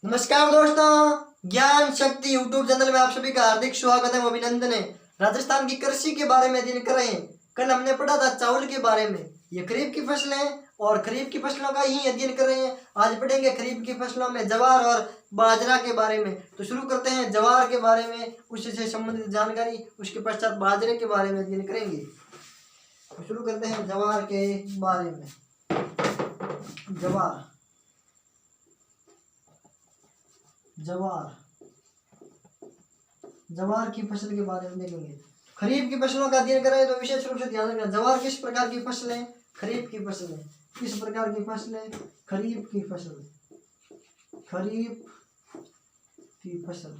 नमस्कार दोस्तों, ज्ञान शक्ति यूट्यूब चैनल में आप सभी का हार्दिक स्वागत है, अभिनंदन है। राजस्थान की कृषि के बारे में अध्ययन कर रहे हैं। कल हमने पढ़ा था चावल के बारे में। ये खरीफ की फसलें हैं और खरीफ की फसलों का ही अध्ययन कर रहे हैं। आज पढ़ेंगे खरीफ की फसलों में जवार और बाजरा के बारे में। तो शुरू करते हैं जवार के बारे में, उससे संबंधित जानकारी। उसके पश्चात बाजरे के बारे में अध्ययन करेंगे। तो शुरू करते हैं जवार के बारे में। जवार जवार की फसल के बारे में देखेंगे। खरीफ की फसलों का अध्ययन करें तो विशेष रूप से ध्यान रखना, जवार किस प्रकार की फसल है? खरीफ की फसल है। किस प्रकार की फसल है? खरीफ की फसल। खरीफ की फसल,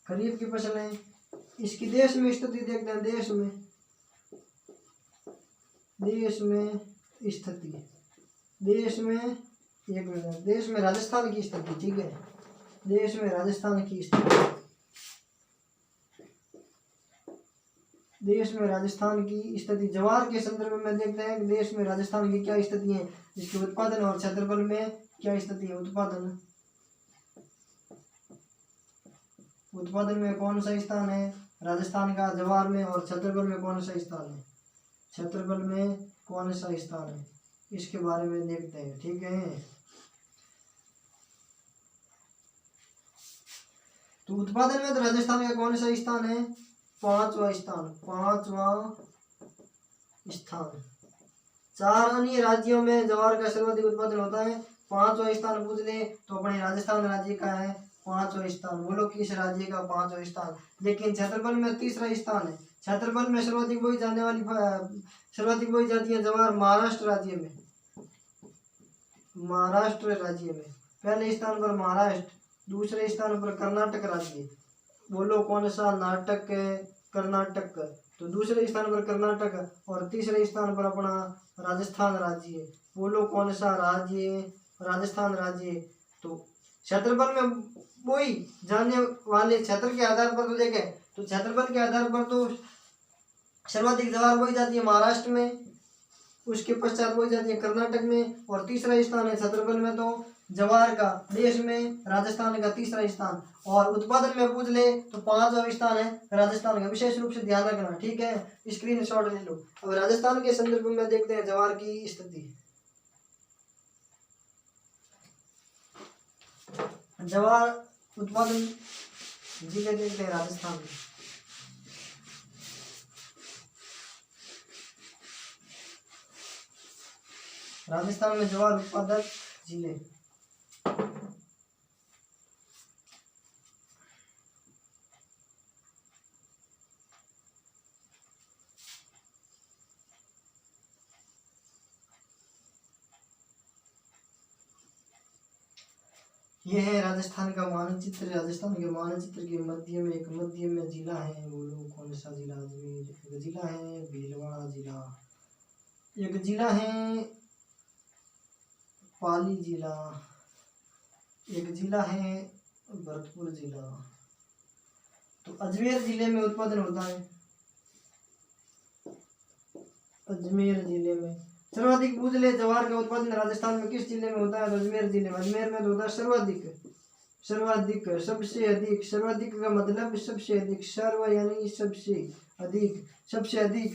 खरीफ की फसल है। इसकी देश में स्थिति देखते हैं। देश में स्थिति, देश में राजस्थान की स्थिति, ठीक है। देश में राजस्थान की स्थिति, देश में राजस्थान की स्थिति जवार के संदर्भ में देखते हैं कि देश में राजस्थान की क्या स्थिति है, इसके उत्पादन और क्षेत्रफल में क्या स्थिति है। उत्पादन में कौन सा स्थान है राजस्थान का जवार में, और क्षेत्रफल में कौन सा स्थान है? क्षेत्रफल में कौन सा स्थान है, इसके बारे में देखते हैं, ठीक है। तो उत्पादन में तो राजस्थान का कौन सा स्थान है? पांचवा स्थान। चार अन्य राज्यों में जवार का सर्वाधिक उत्पादन होता है। पांचवा स्थान पूछ ले तो अपने राजस्थान राज्य का है पांचवा स्थान। बोलो किस राज्य का पांचवा स्थान? लेकिन क्षेत्रफल में तीसरा स्थान है। क्षेत्रफल में सर्वाधिक बोई जाती है जवार महाराष्ट्र राज्य में। पहले स्थान पर महाराष्ट्र, दूसरे स्थान पर कर्नाटक राज्य। बोलो कौन सा? नाटक, कर्नाटक। तो दूसरे स्थान पर कर्नाटक और तीसरे स्थान पर अपना राजस्थान राज्य। बोलो कौन सा राज्य? राजस्थान राज्य। तो क्षेत्रफल में बोई जाने वाले क्षेत्र के आधार पर तो देखें तो क्षेत्रफल के आधार पर तो सर्वाधिक जवार बोई जाती है महाराष्ट्र में, उसके पश्चात बोई जाती है कर्नाटक में, और तीसरा स्थान है क्षेत्रफल में तो जवार का देश में राजस्थान का तीसरा स्थान। और उत्पादन में पूछ ले तो पांचवा स्थान है राजस्थान का। विशेष रूप से ध्यान रखना, ठीक है, स्क्रीनशॉट ले लो। अब राजस्थान के संदर्भ में देखते हैं जवार की स्थिति। जवार उत्पादन जिले देखते हैं राजस्थान में। राजस्थान में जवार उत्पादक जिले, ये है राजस्थान का मानचित्र। राजस्थान के मानचित्र के मध्य में जिला है। बोलो कौन सा जिला? एक जिला है भीलवाड़ा जिला, एक जिला है पाली जिला, एक जिला है भरतपुर जिला। तो अजमेर जिले में उत्पादन होता है। अजमेर जिले में सर्वाधिक पूछ ले जवार का उत्पादन राजस्थान में किस जिले में होता है? तो अजमेर जिले में। अजमेर में तो होता है सर्वाधिक, सबसे अधिक। सर्वाधिक का मतलब सबसे अधिक, सर्व यानी सबसे अधिक।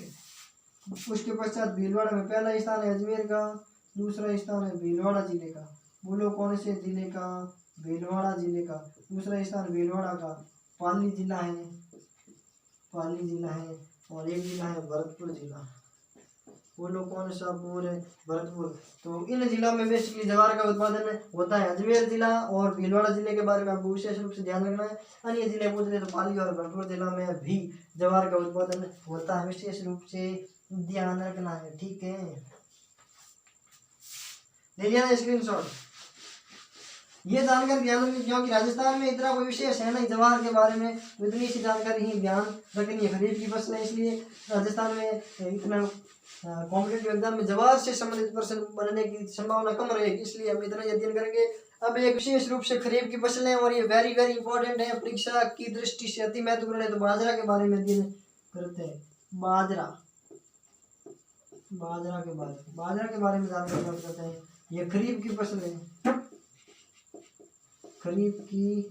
उसके पश्चात भीलवाड़ा में पहला स्थान है अजमेर का, दूसरा स्थान है भीलवाड़ा जिले का। बोलो कौन से जिले का? भीलवाड़ा जिले का। दूसरा स्थान भीलवाड़ा का। पाली जिला है, और एक जिला है भरतपुर जिला। बोलो कौन सा? पूरे भरतपुर। तो इन जिलों में बेसिकली जवार का उत्पादन होता है। अजमेर जिला और भीलवाड़ा जिले के बारे में आपको विशेष रूप से ध्यान रखना है। अन्य जिले पूछ ले तो पाली और भरतपुर जिला में भी जवार का उत्पादन होता है, विशेष रूप से ध्यान रखना है, ठीक है। ले लिया स्क्रीनशॉट। ये जानकारी ध्यान रखनी, क्योंकि राजस्थान में इतना कोई विशेष है नहीं जवार के बारे में, तो इतनी सी जानकारी ही ध्यान रखनी है। खरीफ की फसल है, इसलिए राजस्थान में इतना कॉम्पिटेटिव एग्जाम में जवार से संबंधित प्रश्न बनने की संभावना कम रहेगी, इसलिए हम इतना ही अध्ययन करेंगे। अब एक विशेष रूप से खरीफ की फसलें, और ये वेरी वेरी इंपॉर्टेंट है, परीक्षा की दृष्टि से अति महत्वपूर्ण है। तो बाजरा के बारे में अध्ययन करते हैं। बाजरा के बारे में जानकारी प्राप्त करते हैं। ये खरीफ की फसल है, खरीफ की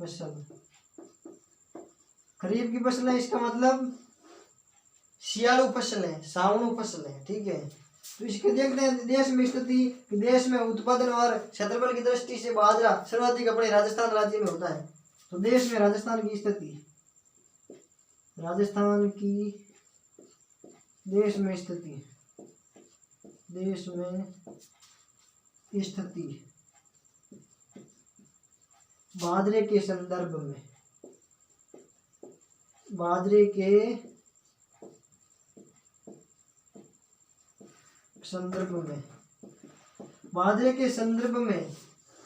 फसल, खरीफ की फसल है, इसका मतलब सियाळु फसल है, सावणु फसल है, ठीक है। तो इसके देखते हैं देश में स्थिति, देश में उत्पादन और क्षेत्रफल की दृष्टि से बाजरा सर्वाधिक अपने राजस्थान राज्य में होता है। तो देश में राजस्थान की स्थिति, राजस्थान की देश में स्थिति, देश में स्थिति बाजरे के संदर्भ में, बाजरे के संदर्भ में, बाजरे के संदर्भ में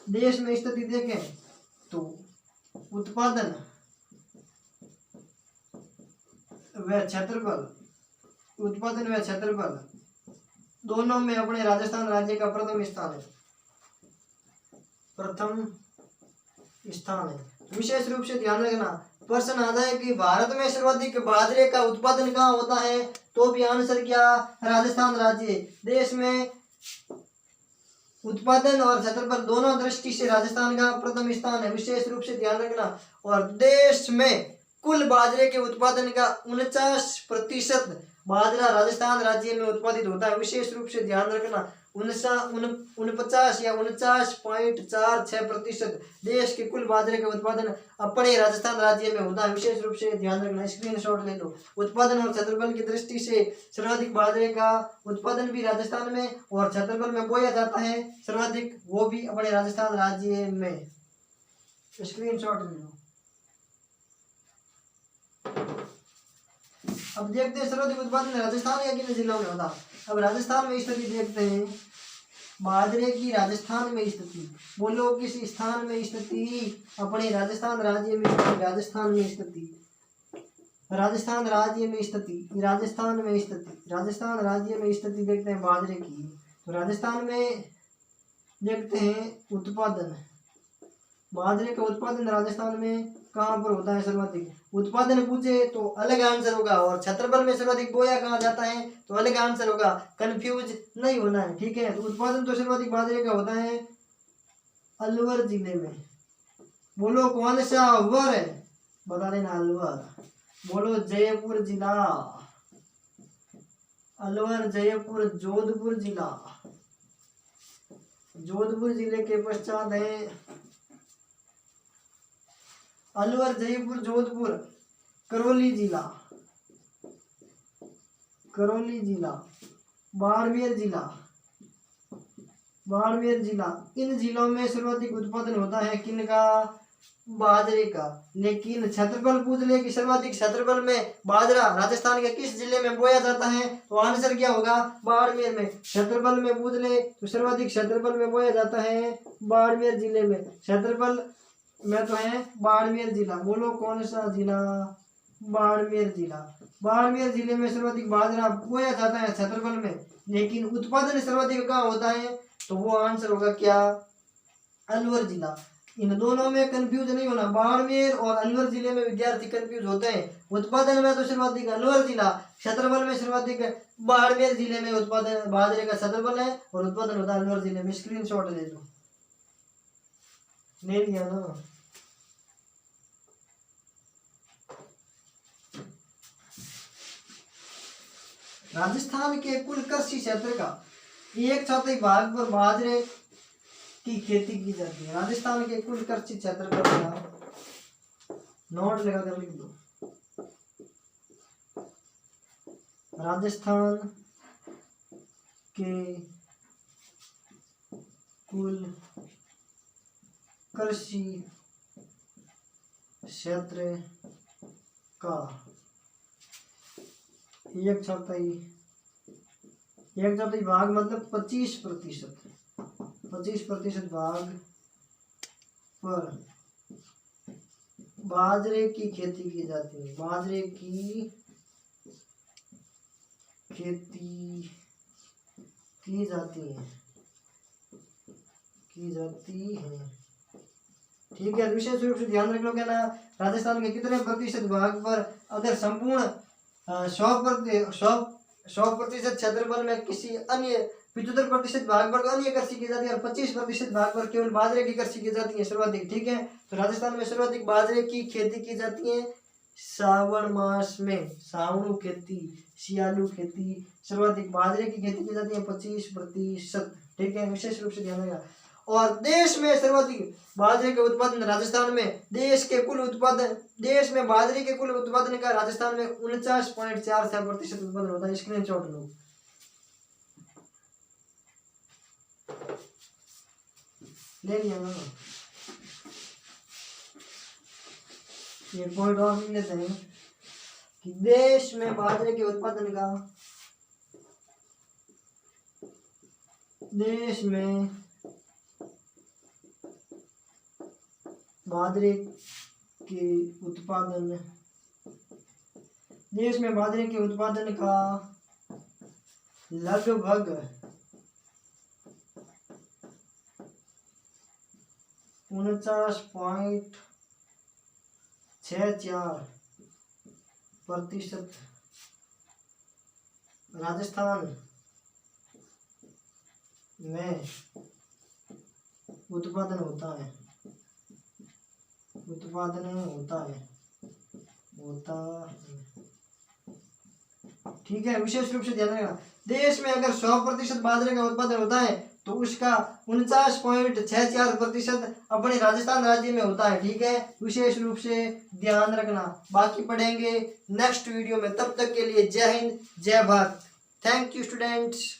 देश में स्थिति देखें तो उत्पादन व क्षेत्रफल, उत्पादन व क्षेत्रफल दोनों में अपने राजस्थान राज्य का प्रथम स्थान है, प्रथम स्थान है। विशेष रूप से ध्यान रखना, प्रश्न आता है कि भारत में सर्वाधिक बाजरे का उत्पादन कहाँ होता है, तो भी आंसर क्या, राजस्थान राज्य। देश में उत्पादन और क्षेत्रफल दोनों दृष्टि से राजस्थान का प्रथम स्थान है, विशेष रूप से ध्यान रखना। और देश में कुल बाजरे के उत्पादन का 49% बाजरा राजस्थान राज्य में उत्पादित होता है, विशेष रूप से ध्यान रखना। 49 या 49.46% देश के कुल बाजरे का उत्पादन अपने राजस्थान राज्य में होता है, विशेष रूप से ध्यान रखना, स्क्रीनशॉट ले लो। उत्पादन और क्षेत्रफल की दृष्टि से सर्वाधिक बाजरे का उत्पादन भी राजस्थान में और क्षेत्रफल में बोया जाता है सर्वाधिक, वो भी अपने राजस्थान राज्य में, स्क्रीनशॉट ले लो। अब देखते हैं सर्वाधिक उत्पादन राजस्थान या किन जिलों में होता। अब राजस्थान में स्थिति देखते हैं, बाजरे की राजस्थान में स्थिति, बोलो किस स्थान में स्थिति, अपने राजस्थान राज्य में, राजस्थान में स्थिति, राजस्थान राज्य में स्थिति, राजस्थान में स्थिति, राजस्थान राज्य में स्थिति देखते हैं बाजरे की। तो राजस्थान में देखते हैं उत्पादन, बाजरे का उत्पादन राजस्थान में कहाँ पर होता है सर्वाधिक, उत्पादन पूछे तो अलग आंसर होगा, और क्षेत्रफल में सर्वाधिक बोया कहाँ जाता है तो अलग आंसर होगा, कंफ्यूज नहीं होना है, ठीक है। तो उत्पादन तो सर्वाधिक बाजरे का होता है अलवर जिले में, बोलो कौन सा अलवर है, बता देना अलवर, बोलो जयपुर जिला, अलवर जयपुर जोधपुर जिला, जोधपुर जिले के पश्चात है अलवर जयपुर जोधपुर करौली जिला, करौली जिला, बाड़मेर जिला, बाड़मेर जिला। इन जिलों में सर्वाधिक उत्पादन होता है किनका, बाजरे का। लेकिन क्षेत्रफल पूछ ले कि सर्वाधिक क्षेत्रफल में बाजरा राजस्थान के किस जिले में बोया जाता है, तो आंसर क्या होगा, बाड़मेर में। क्षेत्रफल में पूछ ले तो सर्वाधिक क्षेत्रफल में बोया जाता है बाड़मेर जिले में, क्षेत्रफल में तो है बाड़मेर जिला, बोलो कौन सा जिला, बाड़मेर जिला। बाड़मेर जिले में सर्वाधिक बाजरा बोया जाता है क्षेत्रफल में, लेकिन उत्पादन सर्वाधिक कहाँ होता है, तो वो आंसर होगा क्या, अलवर जिला। इन दोनों में कंफ्यूज नहीं होना, बाड़मेर और अलवर जिले में विद्यार्थी कंफ्यूज होते हैं। उत्पादन में तो सर्वाधिक अलवर जिला, क्षेत्रफल में सर्वाधिक बाड़मेर जिले में उत्पादन बाजरे का क्षेत्रफल है और उत्पादन होता है अलवर जिले में। स्क्रीनशॉट ले लो, ले लिया ना। राजस्थान के कुल कृषि क्षेत्र का 1/4 भाग पर बाजरे की खेती की जाती है। राजस्थान के कुल कृषि क्षेत्र का नोट लगा कर लिख दो, राजस्थान के कुल कृषि क्षेत्र का 1/4 भाग मतलब 25% भाग पर बाजरे की खेती की जाती है, बाजरे की खेती की जाती है, ठीक है। विशेष रूप से ध्यान रख लो क्या ना, राजस्थान के कितने प्रतिशत भाग पर, अगर संपूर्ण 100% क्षेत्रफल में किसी अन्य 75% भाग पर अन्य कृषि की जाती है और 25% भाग पर केवल बाजरे की कृषि की जाती है सर्वाधिक। ठीक है, तो राजस्थान में सर्वाधिक बाजरे की खेती की जाती है सावन मास में। सावणु खेती, सियालू खेती, सर्वाधिक बाजरे की खेती की जाती है 25%। ठीक है, विशेष रूप से ध्यान रखना। और देश में सर्वाधिक बाजरे के उत्पादन राजस्थान में, देश में बाजरे के कुल उत्पादन का राजस्थान में 49.47% उत्पादन होता है। स्क्रीनशॉट लो। ले लिया ना, ये पॉइंट और लिख लेते हैं कि देश में बाजरे के उत्पादन का, देश में बाजरे के उत्पादन, देश में बाजरे के उत्पादन का लगभग 49.64% राजस्थान में उत्पादन होता है। ठीक है, विशेष रूप से ध्यान रखना, देश में अगर 100% बाजरे का उत्पादन होता है तो उसका 49.64% अपने राजस्थान राज्य में होता है। ठीक है, विशेष रूप से ध्यान रखना। बाकी पढ़ेंगे नेक्स्ट वीडियो में, तब तक के लिए जय हिंद, जय भारत। Thank you students.